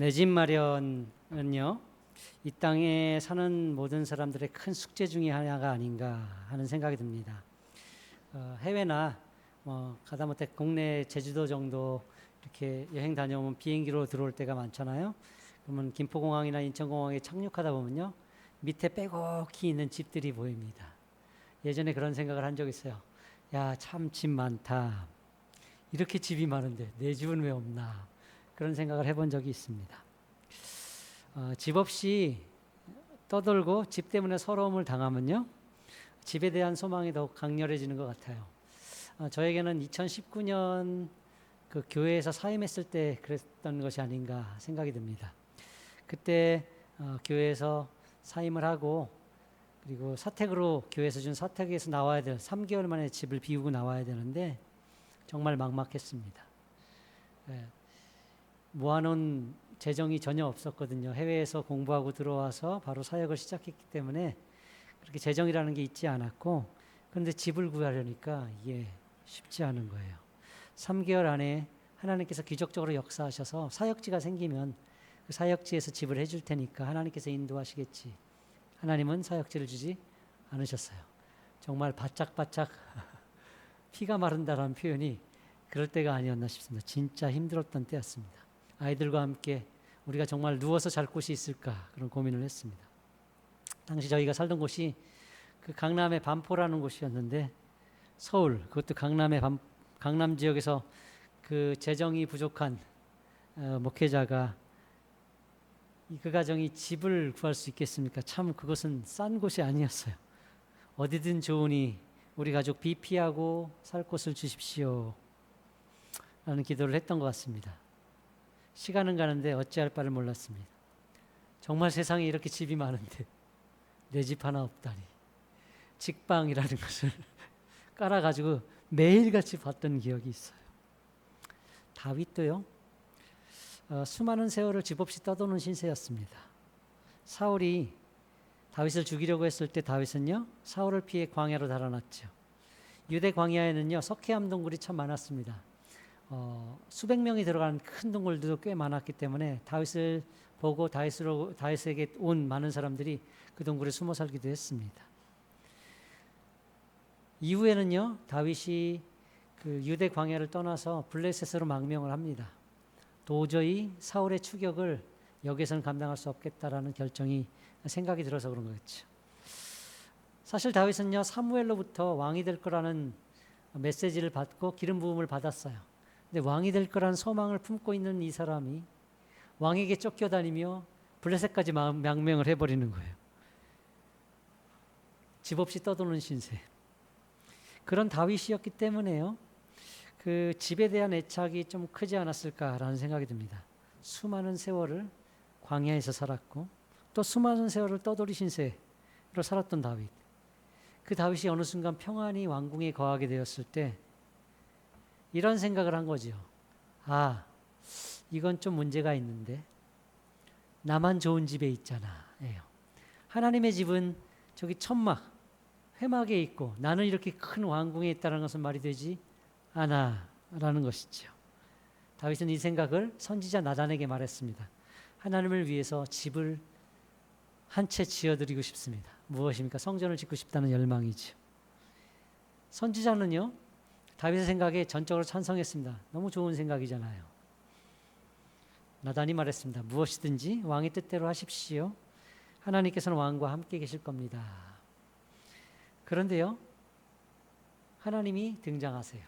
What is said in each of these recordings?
내 집 마련은요, 이 땅에 사는 모든 사람들의 큰 숙제 중에 하나가 아닌가 하는 생각이 듭니다. 해외나 가다못해 국내 제주도 정도 이렇게 여행 다녀오면 비행기로 들어올 때가 많잖아요. 그러면 김포공항이나 인천공항에 착륙하다 보면요, 밑에 빼곡히 있는 집들이 보입니다. 예전에 그런 생각을 한 적 있어요. 야, 참 집 많다. 이렇게 집이 많은데 내 집은 왜 없나? 그런 생각을 해본 적이 있습니다. 집 없이 떠돌고 집 때문에 서러움을 당하면요, 집에 대한 소망이 더욱 강렬해지는 것 같아요. 저에게는 2019년 그 교회에서 사임했을 때 그랬던 것이 아닌가 생각이 듭니다. 그때 교회에서 사임을 하고 그리고 사택으로 교회에서 준 사택에서 나와야 될 3개월 만에 집을 비우고 나와야 되는데 정말 막막했습니다. 모아놓은 재정이 전혀 없었거든요. 해외에서 공부하고 들어와서 바로 사역을 시작했기 때문에 그렇게 재정이라는 게 있지 않았고, 그런데 집을 구하려니까 이게 쉽지 않은 거예요. 3개월 안에 하나님께서 기적적으로 역사하셔서 사역지가 생기면 그 사역지에서 집을 해줄 테니까 하나님께서 인도하시겠지. 하나님은 사역지를 주지 않으셨어요. 정말 바짝바짝 피가 마른다라는 표현이 그럴 때가 아니었나 싶습니다. 진짜 힘들었던 때였습니다. 아이들과 함께 우리가 정말 누워서 잘 곳이 있을까 그런 고민을 했습니다. 당시 저희가 살던 곳이 그 강남의 반포라는 곳이었는데, 서울, 그것도 강남 지역에서 그 재정이 부족한 목회자가 그 가정이 집을 구할 수 있겠습니까? 참 그것은 싼 곳이 아니었어요. 어디든 좋으니 우리 가족 비 피하고 살 곳을 주십시오 라는 기도를 했던 것 같습니다. 시간은 가는데 어찌할 바를 몰랐습니다. 정말 세상에 이렇게 집이 많은데 내 집 하나 없다니. 직방이라는 것을 깔아가지고 매일같이 봤던 기억이 있어요. 다윗도요, 수많은 세월을 집 없이 떠도는 신세였습니다. 사울이 다윗을 죽이려고 했을 때 다윗은요, 사울을 피해 광야로 달아났죠. 유대 광야에는요, 석회암 동굴이 참 많았습니다. 수백 명이 들어가는 큰 동굴들도 꽤 많았기 때문에 다윗을 보고 다윗에게 온 많은 사람들이 그 동굴에 숨어 살기도 했습니다. 이후에는요, 다윗이 그 유대 광야를 떠나서 블레셋으로 망명을 합니다. 도저히 사울의 추격을 여기서는 감당할 수 없겠다라는 생각이 들어서 그런 거겠죠. 사실 다윗은요, 사무엘로부터 왕이 될 거라는 메시지를 받고 기름 부음을 받았어요. 근데 왕이 될 거라는 소망을 품고 있는 이 사람이 왕에게 쫓겨다니며 블레셋까지 망명을 해버리는 거예요. 집 없이 떠도는 신세. 그런 다윗이었기 때문에요, 그 집에 대한 애착이 좀 크지 않았을까라는 생각이 듭니다. 수많은 세월을 광야에서 살았고 또 수많은 세월을 떠돌이 신세로 살았던 다윗. 그 다윗이 어느 순간 평안히 왕궁에 거하게 되었을 때 이런 생각을 한 거죠. 아, 이건 좀 문제가 있는데 나만 좋은 집에 있잖아. 하나님의 집은 저기 천막, 회막에 있고 나는 이렇게 큰 왕궁에 있다는 것은 말이 되지 않아 라는 것이죠. 다윗은 이 생각을 선지자 나단에게 말했습니다. 하나님을 위해서 집을 한 채 지어드리고 싶습니다. 무엇입니까? 성전을 짓고 싶다는 열망이죠. 선지자는요, 다윗의 생각에 전적으로 찬성했습니다. 너무 좋은 생각이잖아요. 나단이 말했습니다. 무엇이든지 왕의 뜻대로 하십시오. 하나님께서는 왕과 함께 계실 겁니다. 그런데요, 하나님이 등장하세요.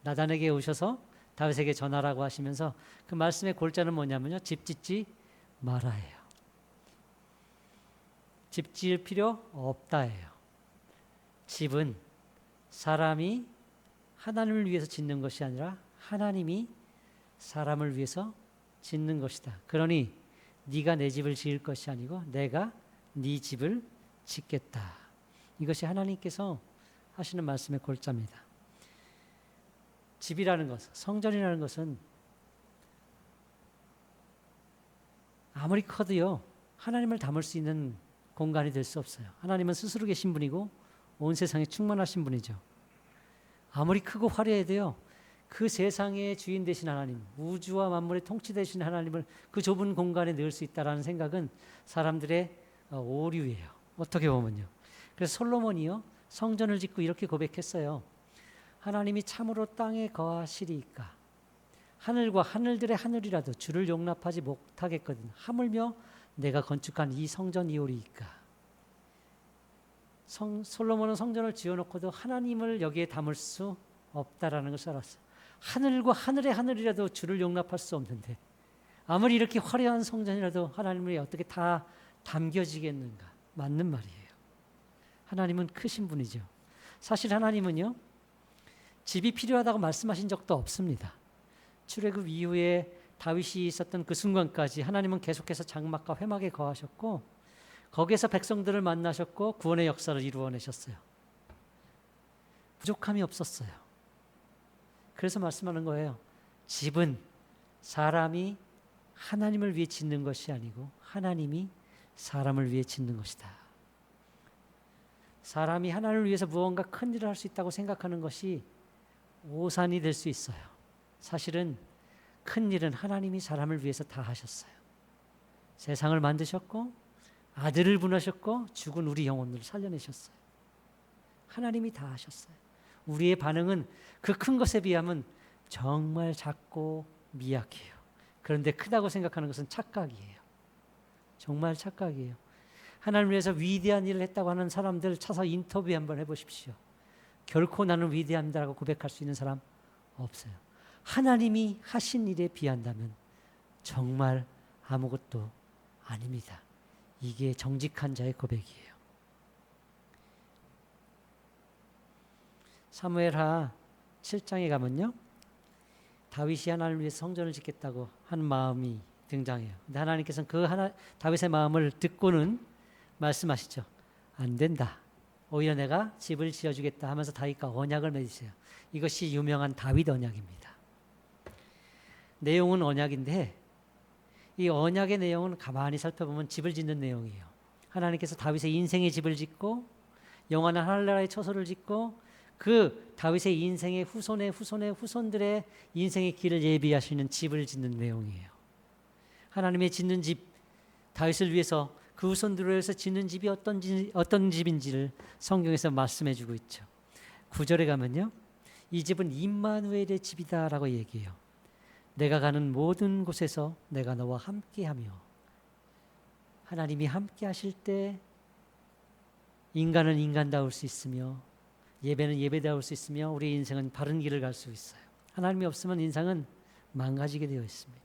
나단에게 오셔서 다윗에게 전하라고 하시면서 그 말씀의 골자는 뭐냐면요, 집 짓지 말아예요. 집 지을 필요 없다예요. 집은 사람이 하나님을 위해서 짓는 것이 아니라 하나님이 사람을 위해서 짓는 것이다. 그러니 네가 내 집을 지을 것이 아니고 내가 네 집을 짓겠다. 이것이 하나님께서 하시는 말씀의 골자입니다. 집이라는 것, 성전이라는 것은 아무리 커도요, 하나님을 담을 수 있는 공간이 될 수 없어요. 하나님은 스스로 계신 분이고 온 세상에 충만하신 분이죠. 아무리 크고 화려해도요, 그 세상의 주인 되신 하나님, 우주와 만물의 통치 되신 하나님을 그 좁은 공간에 넣을 수 있다라는 생각은 사람들의 오류예요. 어떻게 보면요. 그래서 솔로몬이요 성전을 짓고 이렇게 고백했어요. 하나님이 참으로 땅에 거하시리이까 하늘과 하늘들의 하늘이라도 주를 용납하지 못하겠거든. 하물며 내가 건축한 이 성전이오리이까. 솔로몬은 성전을 지어놓고도 하나님을 여기에 담을 수 없다라는 것을 알았어요. 하늘과 하늘의 하늘이라도 주를 용납할 수 없는데 아무리 이렇게 화려한 성전이라도 하나님을 어떻게 다 담겨지겠는가. 맞는 말이에요. 하나님은 크신 분이죠. 사실 하나님은요 집이 필요하다고 말씀하신 적도 없습니다. 출애굽 이후에 다윗이 있었던 그 순간까지 하나님은 계속해서 장막과 회막에 거하셨고 거기에서 백성들을 만나셨고 구원의 역사를 이루어내셨어요. 부족함이 없었어요. 그래서 말씀하는 거예요. 집은 사람이 하나님을 위해 짓는 것이 아니고 하나님이 사람을 위해 짓는 것이다. 사람이 하나님을 위해서 무언가 큰 일을 할 수 있다고 생각하는 것이 오산이 될 수 있어요. 사실은 큰 일은 하나님이 사람을 위해서 다 하셨어요. 세상을 만드셨고 아들을 보내셨고 죽은 우리 영혼을 살려내셨어요. 하나님이 다 하셨어요. 우리의 반응은 그 큰 것에 비하면 정말 작고 미약해요. 그런데 크다고 생각하는 것은 착각이에요. 정말 착각이에요. 하나님을 위해서 위대한 일을 했다고 하는 사람들 차서 인터뷰 한번 해보십시오. 결코 나는 위대합니다라고 고백할 수 있는 사람 없어요. 하나님이 하신 일에 비한다면 정말 아무것도 아닙니다. 이게 정직한 자의 고백이에요. 사무엘하 7장에 가면요. 다윗이 하나님을 위해서 성전을 짓겠다고 하는 마음이 등장해요. 근데 하나님께서는 다윗의 마음을 듣고는 말씀하시죠. 안 된다. 오히려 내가 집을 지어주겠다 하면서 다윗과 언약을 맺으세요. 이것이 유명한 다윗 언약입니다. 내용은 언약인데 이 언약의 내용은 가만히 살펴보면 집을 짓는 내용이에요. 하나님께서 다윗의 인생의 집을 짓고 영원한 하늘나라의 처소를 짓고 그 다윗의 인생의 후손들의 인생의 길을 예비하시는 집을 짓는 내용이에요. 하나님의 짓는 집, 다윗을 위해서 그 후손들을 위해서 짓는 집이 어떤 집인지를 성경에서 말씀해 주고 있죠. 9절에 가면요. 이 집은 임마누엘의 집이다라고 얘기해요. 내가 가는 모든 곳에서 내가 너와 함께하며. 하나님이 함께 하실 때 인간은 인간다울 수 있으며 예배는 예배다울 수 있으며 우리의 인생은 바른 길을 갈 수 있어요. 하나님이 없으면 인생은 망가지게 되어 있습니다.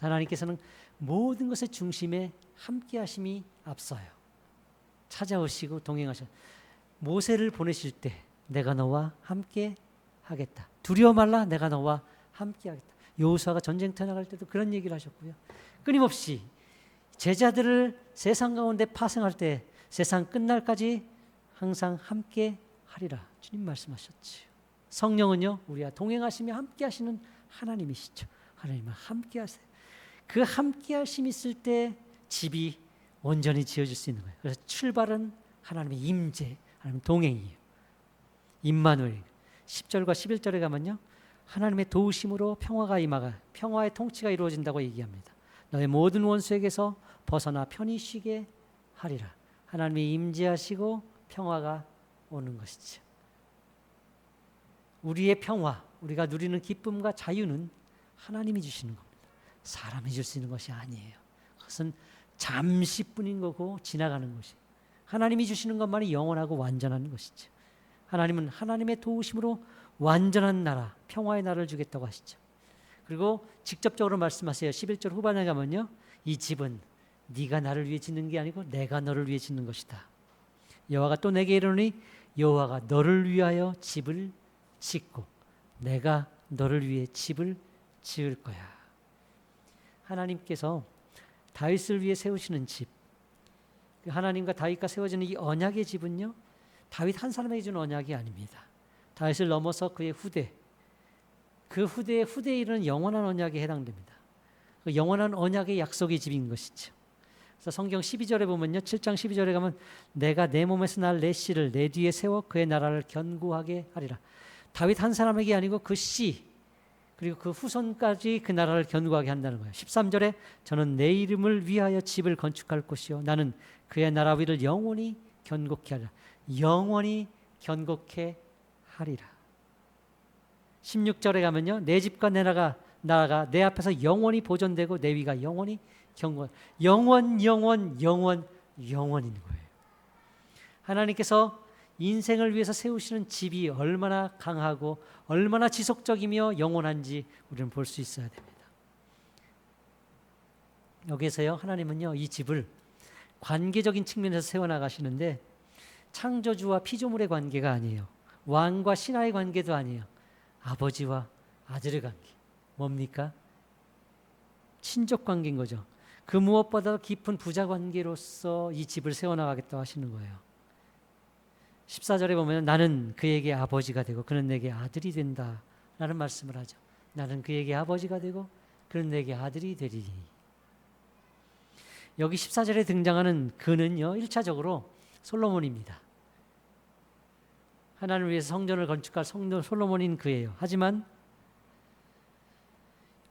하나님께서는 모든 것의 중심에 함께 하심이 앞서요. 찾아오시고 동행하셔. 모세를 보내실 때 내가 너와 함께 하겠다. 두려워 말라 내가 너와 함께 하겠다. 여호수아가 전쟁터 나갈 때도 그런 얘기를 하셨고요. 끊임없이 제자들을 세상 가운데 파송할 때 세상 끝날까지 항상 함께 하리라. 주님 말씀하셨지요. 성령은요. 우리와 동행하시며 함께 하시는 하나님이시죠. 하나님과 함께 하세요. 그 함께 하심이 있을 때 집이 온전히 지어질 수 있는 거예요. 그래서 출발은 하나님의 임재, 하나님의 동행이에요. 임마누엘. 10절과 11절에 가면요. 하나님의 도우심으로 평화가 임하가 평화의 통치가 이루어진다고 얘기합니다. 너의 모든 원수에게서 벗어나 편히 쉬게 하리라. 하나님이 임재하시고 평화가 오는 것이죠. 우리의 평화, 우리가 누리는 기쁨과 자유는 하나님이 주시는 겁니다. 사람이 줄 수 있는 것이 아니에요. 그것은 잠시뿐인 거고 지나가는 것이. 하나님이 주시는 것만이 영원하고 완전한 것이죠. 하나님은 하나님의 도우심으로 완전한 나라, 평화의 나라를 주겠다고 하시죠. 그리고 직접적으로 말씀하세요. 11절 후반에 가면요. 이 집은 네가 나를 위해 짓는 게 아니고 내가 너를 위해 짓는 것이다. 여호와가 또 내게 이르노니 여호와가 너를 위하여 집을 짓고 내가 너를 위해 집을 지을 거야. 하나님께서 다윗을 위해 세우시는 집, 하나님과 다윗과 세워지는 이 언약의 집은요. 다윗 한 사람에게 준 언약이 아닙니다. 다윗을 넘어서 그의 후대, 그 후대에 이르는 영원한 언약에 해당됩니다. 그 영원한 언약의 약속의 집인 것이죠. 그래서 성경 12절에 보면요. 7장 12절에 가면 내가 내 몸에서 날 내 씨를 내 뒤에 세워 그의 나라를 견고하게 하리라. 다윗 한 사람에게 아니고 그 씨, 그리고 그 후손까지 그 나라를 견고하게 한다는 거예요. 13절에 저는 내 이름을 위하여 집을 건축할 것이요 나는 그의 나라 위를 영원히 견고케 하리라. 영원히 견고케 하리라. 16절에 가면요. 내 집과 내 나라가 내 앞에서 영원히 보존되고 내 위가 영원히 견고한 영원인 거예요. 하나님께서 인생을 위해서 세우시는 집이 얼마나 강하고 얼마나 지속적이며 영원한지 우리는 볼 수 있어야 됩니다. 여기에서요. 하나님은요. 이 집을 관계적인 측면에서 세워나가시는데 창조주와 피조물의 관계가 아니에요. 왕과 신하의 관계도 아니에요. 아버지와 아들의 관계. 뭡니까? 친족 관계인 거죠. 그 무엇보다 깊은 부자 관계로서 이 집을 세워나가겠다고 하시는 거예요. 14절에 보면 나는 그에게 아버지가 되고 그는 내게 아들이 된다 라는 말씀을 하죠. 나는 그에게 아버지가 되고 그는 내게 아들이 되리니. 여기 14절에 등장하는 그는요 1차적으로 솔로몬입니다. 하나님을 위해서 성전을 건축할 성도 솔로몬인 그예요. 하지만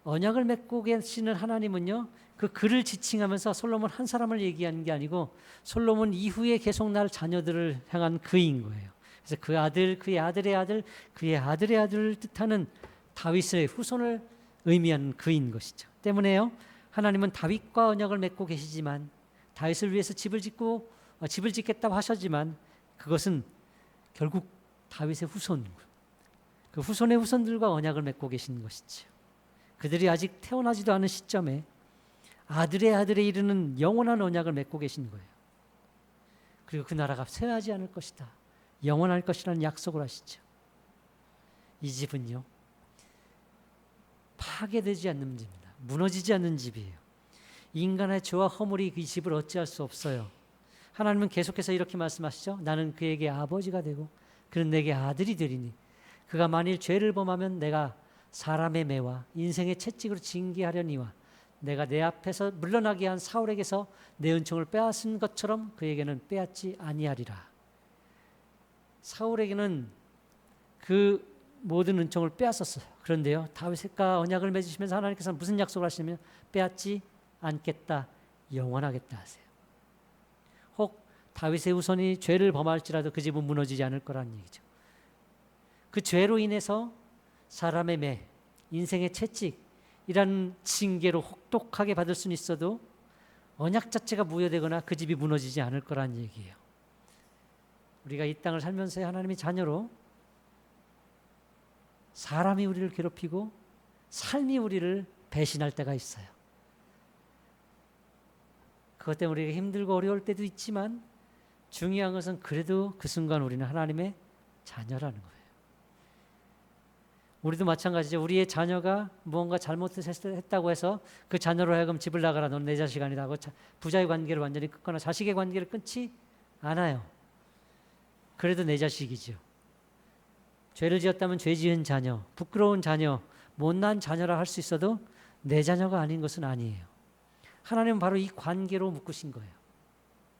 언약을 맺고 계시는 하나님은요 그 그를 지칭하면서 솔로몬 한 사람을 얘기하는 게 아니고 솔로몬 이후에 계속 날 자녀들을 향한 그인 거예요. 그래서 그 아들, 그의 아들의 아들, 그의 아들의 아들을 뜻하는 다윗의 후손을 의미하는 그인 것이죠. 때문에요 하나님은 다윗과 언약을 맺고 계시지만 다윗을 위해서 집을 짓겠다고 하셨지만 그것은 결국 다윗의 후손, 그 후손의 후손들과 언약을 맺고 계신 것이죠. 그들이 아직 태어나지도 않은 시점에 아들의 아들에 이르는 영원한 언약을 맺고 계신 거예요. 그리고 그 나라가 쇠하지 않을 것이다. 영원할 것이라는 약속을 하시죠. 이 집은요. 파괴되지 않는 집입니다. 무너지지 않는 집이에요. 인간의 죄와 허물이 이 집을 어찌할 수 없어요. 하나님은 계속해서 이렇게 말씀하시죠. 나는 그에게 아버지가 되고 그는 내게 아들이 되리니 그가 만일 죄를 범하면 내가 사람의 매와 인생의 채찍으로 징계하려니와 내가 내 앞에서 물러나게 한 사울에게서 내 은총을 빼앗은 것처럼 그에게는 빼앗지 아니하리라. 사울에게는 그 모든 은총을 빼앗았어요. 그런데요 다윗과 언약을 맺으시면서 하나님께서는 무슨 약속을 하시냐면 빼앗지 않겠다, 영원하겠다 하세요. 혹 다윗의 후손이 죄를 범할지라도 그 집은 무너지지 않을 거라는 얘기죠. 그 죄로 인해서 사람의 매, 인생의 채찍이라는 징계로 혹독하게 받을 수는 있어도 언약 자체가 무효되거나 그 집이 무너지지 않을 거라는 얘기예요. 우리가 이 땅을 살면서 하나님의 자녀로 사람이 우리를 괴롭히고 삶이 우리를 배신할 때가 있어요. 그것 때문에 우리가 힘들고 어려울 때도 있지만 중요한 것은 그래도 그 순간 우리는 하나님의 자녀라는 거예요. 우리도 마찬가지죠. 우리의 자녀가 무언가 잘못했다고 해서 그 자녀로 하여금 집을 나가라, 넌 내 자식 아니다 하고 부자의 관계를 완전히 끊거나 자식의 관계를 끊지 않아요. 그래도 내 자식이죠. 죄를 지었다면 죄 지은 자녀, 부끄러운 자녀, 못난 자녀라 할 수 있어도 내 자녀가 아닌 것은 아니에요. 하나님은 바로 이 관계로 묶으신 거예요.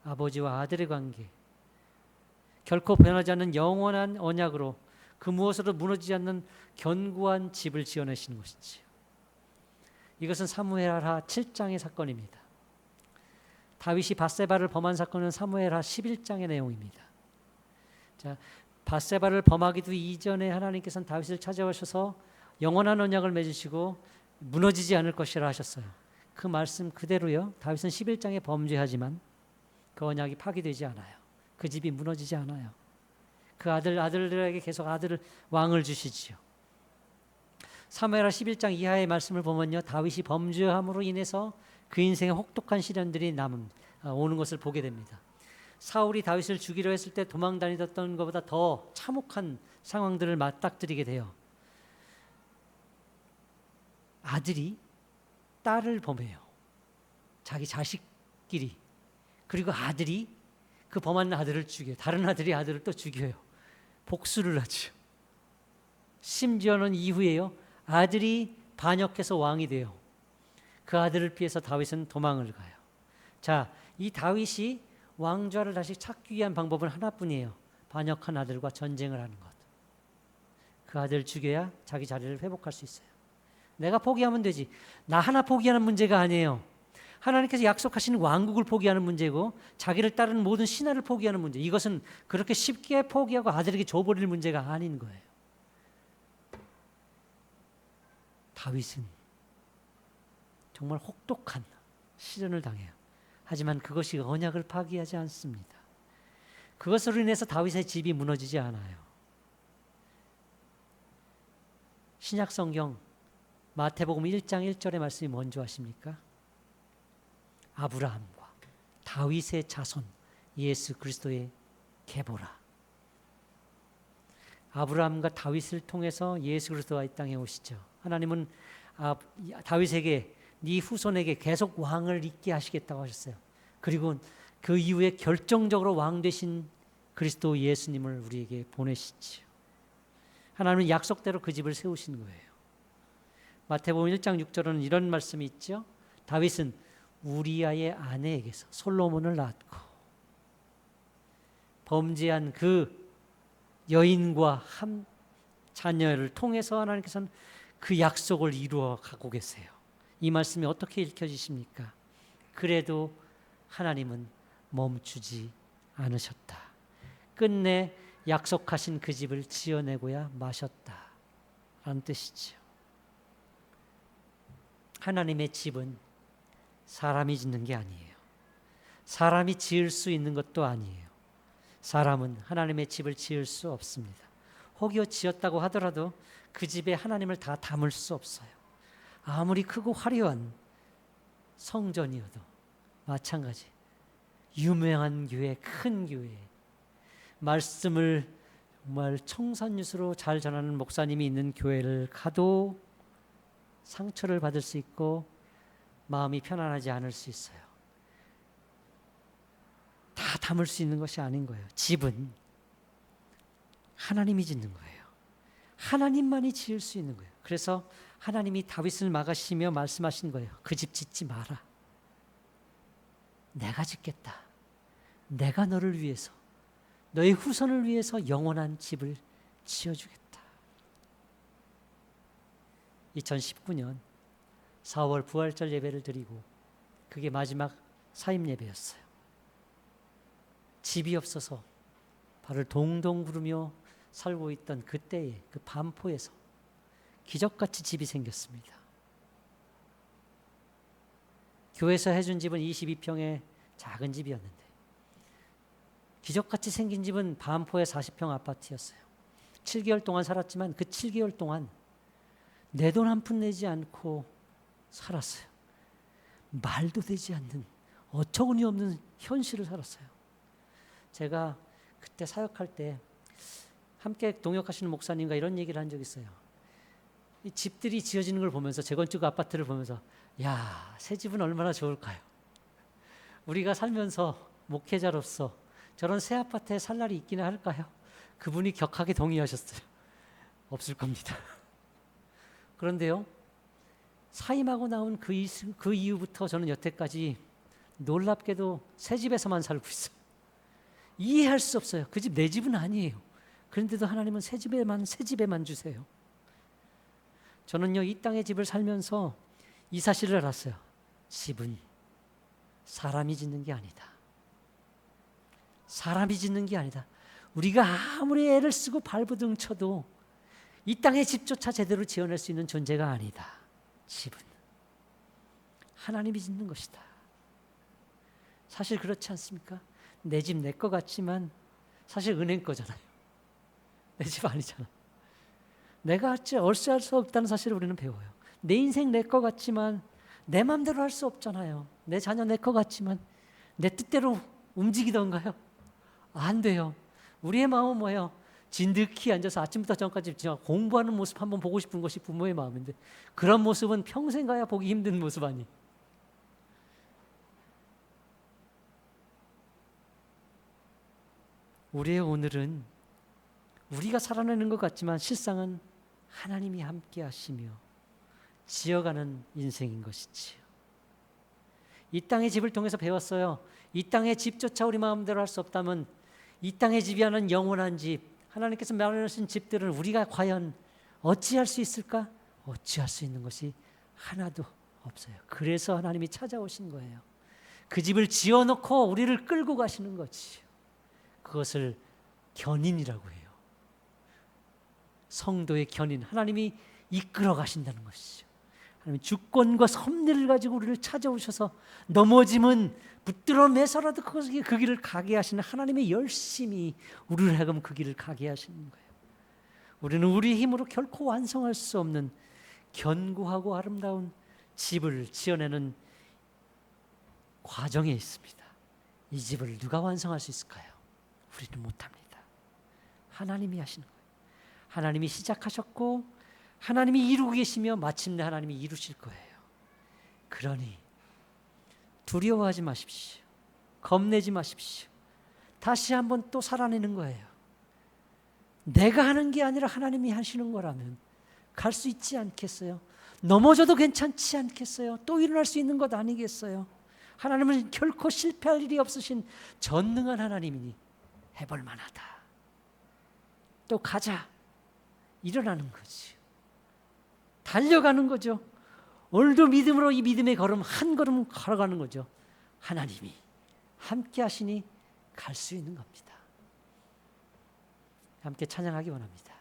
아버지와 아들의 관계. 결코 변하지 않는 영원한 언약으로 그 무엇으로도 무너지지 않는 견고한 집을 지어내시는 것이지요. 이것은 사무엘하 7장의 사건입니다. 다윗이 밧세바를 범한 사건은 사무엘하 11장의 내용입니다. 자, 밧세바를 범하기도 이전에 하나님께서는 다윗을 찾아오셔서 영원한 언약을 맺으시고 무너지지 않을 것이라 하셨어요. 그 말씀 그대로요. 다윗은 11장에 범죄하지만 그 언약이 파기되지 않아요. 그 집이 무너지지 않아요. 그 아들들에게 계속 왕을 주시지요. 사무엘하 11장 이하의 말씀을 보면요. 다윗이 범죄함으로 인해서 그 인생에 혹독한 시련들이 오는 것을 보게 됩니다. 사울이 다윗을 죽이려 했을 때 도망 다니던 것보다 더 참혹한 상황들을 맞닥뜨리게 돼요. 아들이 딸을 범해요. 자기 자식끼리. 그리고 아들이 그 범한 아들을 죽여요. 다른 아들이 아들을 또 죽여요. 복수를 하죠. 심지어는 이후에요. 아들이 반역해서 왕이 돼요. 그 아들을 피해서 다윗은 도망을 가요. 자, 이 다윗이 왕좌를 다시 찾기 위한 방법은 하나뿐이에요. 반역한 아들과 전쟁을 하는 것. 그 아들 죽여야 자기 자리를 회복할 수 있어요. 내가 포기하면 되지. 나 하나 포기하는 문제가 아니에요. 하나님께서 약속하신 왕국을 포기하는 문제고 자기를 따르는 모든 신하를 포기하는 문제. 이것은 그렇게 쉽게 포기하고 아들에게 줘버릴 문제가 아닌 거예요. 다윗은 정말 혹독한 시련을 당해요. 하지만 그것이 언약을 파기하지 않습니다. 그것으로 인해서 다윗의 집이 무너지지 않아요. 신약 성경 마태복음 1장 1절의 말씀이 뭔지 아십니까? 아브라함과 다윗의 자손 예수 그리스도의 계보라. 아브라함과 다윗을 통해서 예수 그리스도가 이 땅에 오시죠. 하나님은 다윗에게 네 후손에게 계속 왕을 잇게 하시겠다고 하셨어요. 그리고 그 이후에 결정적으로 왕 되신 그리스도 예수님을 우리에게 보내시지요. 하나님은 약속대로 그 집을 세우신 거예요. 마태복음 1장 6절은 이런 말씀이 있죠. 다윗은 우리아의 아내에게서 솔로몬을 낳았고 범죄한 그 여인과 한 자녀를 통해서 하나님께서는 그 약속을 이루어 가고 계세요. 이 말씀이 어떻게 읽혀지십니까? 그래도 하나님은 멈추지 않으셨다. 끝내 약속하신 그 집을 지어내고야 마셨다 라는 뜻이죠. 하나님의 집은 사람이 짓는 게 아니에요. 사람이 지을 수 있는 것도 아니에요. 사람은 하나님의 집을 지을 수 없습니다. 혹여 지었다고 하더라도 그 집에 하나님을 다 담을 수 없어요. 아무리 크고 화려한 성전이어도 마찬가지. 유명한 교회, 큰 교회, 말씀을 정말 청산유수로 잘 전하는 목사님이 있는 교회를 가도 상처를 받을 수 있고 마음이 편안하지 않을 수 있어요. 다 담을 수 있는 것이 아닌 거예요. 집은 하나님이 짓는 거예요. 하나님만이 지을 수 있는 거예요. 그래서 하나님이 다윗을 막으시며 말씀하신 거예요. 그 집 짓지 마라. 내가 짓겠다. 내가 너를 위해서, 너의 후손을 위해서 영원한 집을 지어주겠다. 2019년 4월 부활절 예배를 드리고 그게 마지막 사임 예배였어요. 집이 없어서 발을 동동 구르며 살고 있던 그때의 그 반포에서 기적같이 집이 생겼습니다. 교회에서 해준 집은 22평의 작은 집이었는데 기적같이 생긴 집은 반포의 40평 아파트였어요. 7개월 동안 살았지만 그 7개월 동안 내 돈 한 푼 내지 않고 살았어요. 말도 되지 않는 어처구니 없는 현실을 살았어요. 제가 그때 사역할 때 함께 동역하시는 목사님과 이런 얘기를 한 적이 있어요. 이 집들이 지어지는 걸 보면서, 재건축 아파트를 보면서, 야, 새 집은 얼마나 좋을까요? 우리가 살면서 목회자로서 저런 새 아파트에 살 날이 있기는 할까요? 그분이 격하게 동의하셨어요. 없을 겁니다. 그런데요, 사임하고 나온 그 이후부터 저는 여태까지 놀랍게도 새 집에서만 살고 있어요. 이해할 수 없어요. 그 집 내 집은 아니에요. 그런데도 하나님은 새 집에만 주세요. 저는요, 이 땅의 집을 살면서 이 사실을 알았어요. 집은 사람이 짓는 게 아니다. 사람이 짓는 게 아니다. 우리가 아무리 애를 쓰고 발버둥 쳐도 이 땅의 집조차 제대로 지어낼 수 있는 존재가 아니다. 집은 하나님이 짓는 것이다. 사실 그렇지 않습니까? 내 집 내 거 같지만 사실 은행 거잖아요. 내 집 아니잖아. 내가 어찌할 수 없다는 사실을 우리는 배워요. 내 인생 내 거 같지만 내 마음대로 할 수 없잖아요. 내 자녀 내 거 같지만 내 뜻대로 움직이던가요? 안 돼요. 우리의 마음은 뭐예요? 진득히 앉아서 아침부터 저녁까지 공부하는 모습 한번 보고 싶은 것이 부모의 마음인데 그런 모습은 평생 가야 보기 힘든 모습 아니. 우리의 오늘은 우리가 살아내는 것 같지만 실상은 하나님이 함께 하시며 지어가는 인생인 것이지요. 이 땅의 집을 통해서 배웠어요. 이 땅의 집조차 우리 마음대로 할 수 없다면 이 땅의 집이 하는 영원한 집, 하나님께서 마련하신 집들을 우리가 과연 어찌할 수 있을까? 어찌할 수 있는 것이 하나도 없어요. 그래서 하나님이 찾아오신 거예요. 그 집을 지어놓고 우리를 끌고 가시는 거지요. 그것을 견인이라고 해요. 성도의 견인, 하나님이 이끌어 가신다는 것이죠. 하나님 주권과 섭리를 가지고 우리를 찾아오셔서 넘어짐은 붙들어 매서라도 그 길을 가게 하시는 하나님의 열심이 우리를 하여금 그 길을 가게 하시는 거예요. 우리는 우리 힘으로 결코 완성할 수 없는 견고하고 아름다운 집을 지어내는 과정에 있습니다. 이 집을 누가 완성할 수 있을까요? 우리는 못합니다. 하나님이 하시는 거예요. 하나님이 시작하셨고 하나님이 이루고 계시며 마침내 하나님이 이루실 거예요. 그러니 두려워하지 마십시오. 겁내지 마십시오. 다시 한번 또 살아내는 거예요. 내가 하는 게 아니라 하나님이 하시는 거라면 갈 수 있지 않겠어요? 넘어져도 괜찮지 않겠어요? 또 일어날 수 있는 것 아니겠어요? 하나님은 결코 실패할 일이 없으신 전능한 하나님이니 해볼 만하다. 또 가자. 일어나는 거지. 달려가는 거죠. 오늘도 믿음으로 이 믿음의 걸음 한 걸음 걸어가는 거죠. 하나님이 함께 하시니 갈 수 있는 겁니다. 함께 찬양하기 원합니다.